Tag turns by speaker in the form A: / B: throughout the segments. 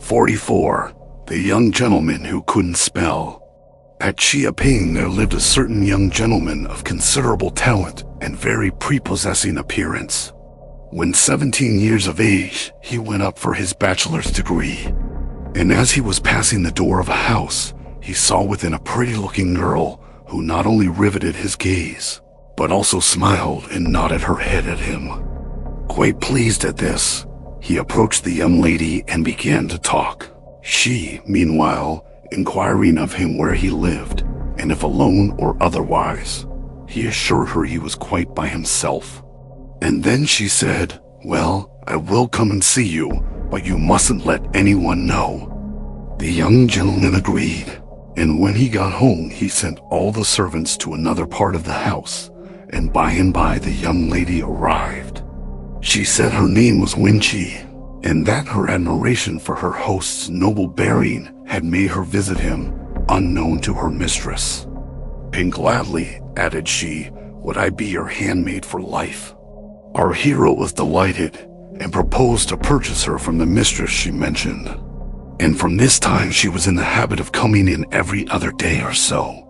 A: 44. The young gentleman who couldn't spell. At Chiaping there lived a certain young gentleman of considerable talent and very prepossessing appearance. When 17 years of age, he went up for his bachelor's degree. And as he was passing the door of a house, he saw within a pretty-looking girl who not only riveted his gaze, but also smiled and nodded her head at him. Quite pleased at this, he approached the young lady and began to talk. She, meanwhile, inquiring of him where he lived, and if alone or otherwise. He assured her he was quite by himself. And then she said, "Well, I will come and see you, but you mustn't let anyone know." The young gentleman agreed, and when he got home he sent all the servants to another part of the house, and by and by the young lady arrived. She said her name was Winchi, and that her admiration for her host's noble bearing had made her visit him, unknown to her mistress. "And gladly," added she, "would I be your handmaid for life." Our hero was delighted, and proposed to purchase her from the mistress she mentioned. And from this time she was in the habit of coming in every other day or so.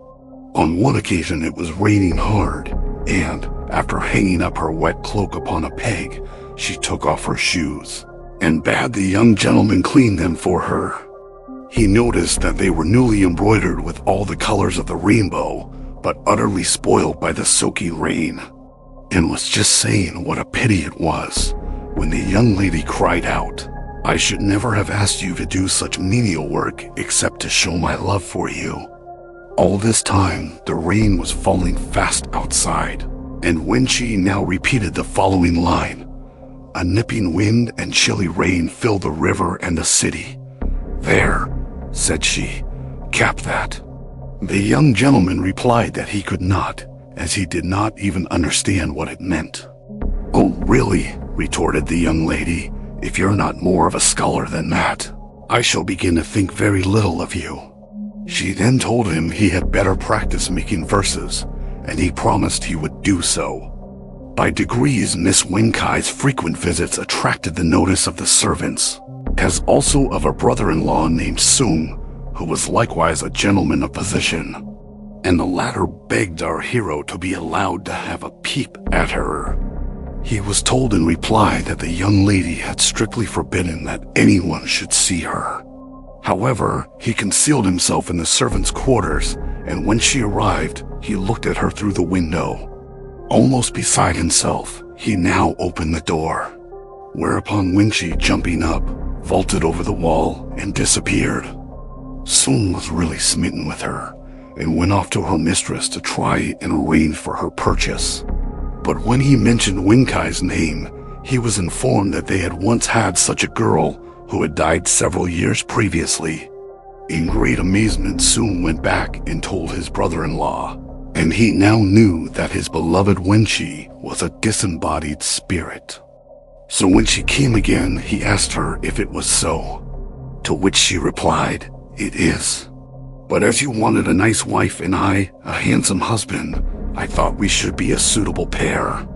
A: On one occasion it was raining hard, and, after hanging up her wet cloak upon a peg, she took off her shoes, and bade the young gentleman clean them for her. He noticed that they were newly embroidered with all the colors of the rainbow, but utterly spoiled by the soaky rain, and was just saying what a pity it was, when the young lady cried out, "I should never have asked you to do such menial work except to show my love for you." All this time, the rain was falling fast outside, and when she now repeated the following line, a nipping wind and chilly rain filled the river and the city. "There," said she, "cap that." The young gentleman replied that he could not, as he did not even understand what it meant. "Oh, really," retorted the young lady, "if you're not more of a scholar than that, I shall begin to think very little of you." She then told him he had better practice making verses, and he promised he would do so. By degrees, Miss Winkai's frequent visits attracted the notice of the servants, as also of a brother-in-law named Sung, who was likewise a gentleman of position, and the latter begged our hero to be allowed to have a peep at her. He was told in reply that the young lady had strictly forbidden that anyone should see her. However, he concealed himself in the servants' quarters, and when she arrived, he looked at her through the window. Almost beside himself, he now opened the door, whereupon Winchi, jumping up, vaulted over the wall and disappeared. Sung was really smitten with her, and went off to her mistress to try and arrange for her purchase. But when he mentioned Winkai's name, he was informed that they had once had such a girl who had died several years previously. In great amazement, Sung went back and told his brother-in-law, and he now knew that his beloved Wenchi was a disembodied spirit. So when she came again, he asked her if it was so, to which she replied, "It is. But as you wanted a nice wife and I, a handsome husband, I thought we should be a suitable pair.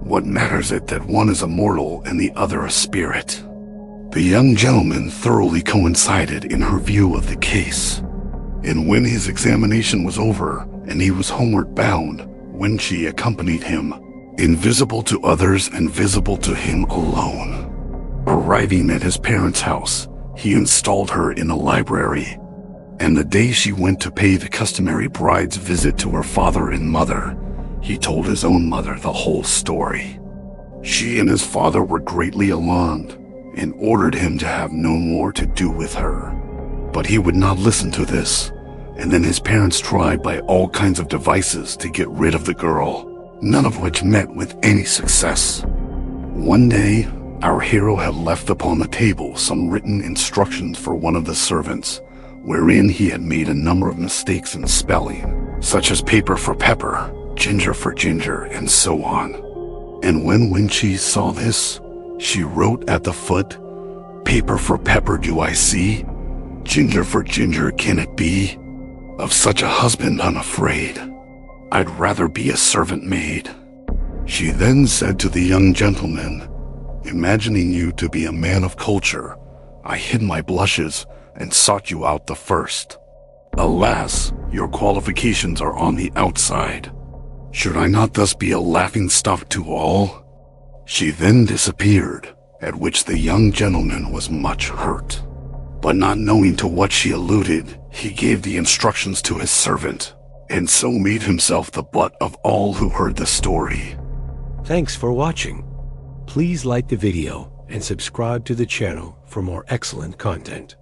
A: What matters it that one is a mortal and the other a spirit?" The young gentleman thoroughly coincided in her view of the case, and when his examination was over and he was homeward bound, Wenchi accompanied him, invisible to others and visible to him alone. Arriving at his parents' house, he installed her in the library, and the day she went to pay the customary bride's visit to her father and mother, he told his own mother the whole story. She and his father were greatly alarmed, and ordered him to have no more to do with her. But he would not listen to this, and then his parents tried by all kinds of devices to get rid of the girl, none of which met with any success. One day, our hero had left upon the table some written instructions for one of the servants, wherein he had made a number of mistakes in spelling, such as paper for pepper, ginger for ginger, and so on. And when Winchi saw this, she wrote at the foot, "Paper for pepper do I see, ginger for ginger can it be? Of such a husband I'm afraid. I'd rather be a servant maid." She then said to the young gentleman, "Imagining you to be a man of culture, I hid my blushes and sought you out the first. Alas, your qualifications are on the outside. Should I not thus be a laughingstock to all? She then disappeared, at which the young gentleman was much hurt. But not knowing to what she alluded, he gave the instructions to his servant, and so made himself the butt of all who heard the story.
B: Thanks for watching. Please like the video and subscribe to the channel for more excellent content.